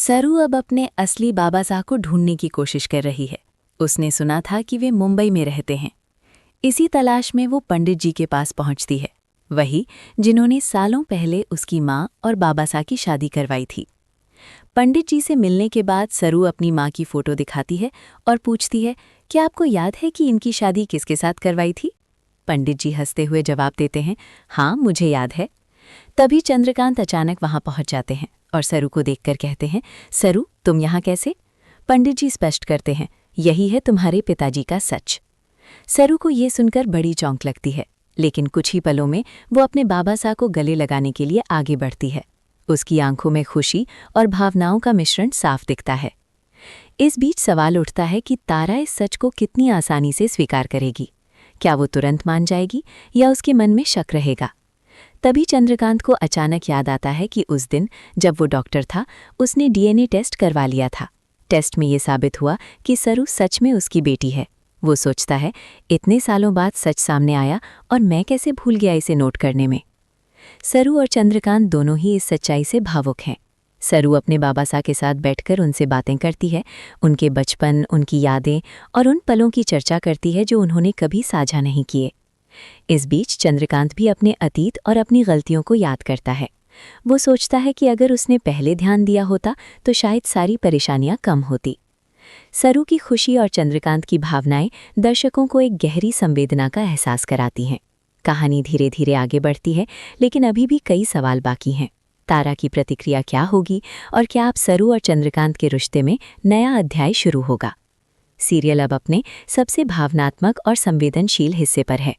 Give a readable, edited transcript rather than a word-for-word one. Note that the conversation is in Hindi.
सरू अब अपने असली बाबा साहब को ढूंढने की कोशिश कर रही है। उसने सुना था कि वे मुंबई में रहते हैं। इसी तलाश में वो पंडित जी के पास पहुंचती है, वही जिन्होंने सालों पहले उसकी माँ और बाबा साहब की शादी करवाई थी। पंडित जी से मिलने के बाद सरू अपनी माँ की फोटो दिखाती है और पूछती है, क्या आपको याद है कि इनकी शादी किसके साथ करवाई थी? पंडित जी हंसते हुए जवाब देते हैं, हाँ मुझे याद है। तभी चंद्रकांत अचानक वहां पहुंच जाते हैं और सरू को देखकर कहते हैं, सरू तुम यहाँ कैसे? पंडित जी स्पष्ट करते हैं, यही है तुम्हारे पिताजी का सच। सरू को ये सुनकर बड़ी चौंक लगती है, लेकिन कुछ ही पलों में वो अपने बाबा साहब को गले लगाने के लिए आगे बढ़ती है। उसकी आंखों में खुशी और भावनाओं का मिश्रण साफ दिखता है। इस बीच सवाल उठता है कि तारा इस सच को कितनी आसानी से स्वीकार करेगी। क्या वो तुरंत मान जाएगी या उसके मन में शक रहेगा? तभी चंद्रकांत को अचानक याद आता है कि उस दिन जब वो डॉक्टर था, उसने डीएनए टेस्ट करवा लिया था। टेस्ट में ये साबित हुआ कि सरू सच में उसकी बेटी है। वो सोचता है, इतने सालों बाद सच सामने आया और मैं कैसे भूल गया इसे नोट करने में। सरू और चंद्रकांत दोनों ही इस सच्चाई से भावुक हैं। सरू अपने बाबा साहब के साथ बैठकर उनसे बातें करती है, उनके बचपन, उनकी यादें और उन पलों की चर्चा करती है जो उन्होंने कभी साझा नहीं किए। इस बीच चंद्रकांत भी अपने अतीत और अपनी गलतियों को याद करता है। वो सोचता है कि अगर उसने पहले ध्यान दिया होता तो शायद सारी परेशानियां कम होती। सरू की खुशी और चंद्रकांत की भावनाएं दर्शकों को एक गहरी संवेदना का एहसास कराती हैं। कहानी धीरे धीरे आगे बढ़ती है, लेकिन अभी भी कई सवाल बाकी हैं। तारा की प्रतिक्रिया क्या होगी और क्या अब सरू और चंद्रकांत के रिश्ते में नया अध्याय शुरू होगा? सीरियल अब अपने सबसे भावनात्मक और संवेदनशील हिस्से पर है।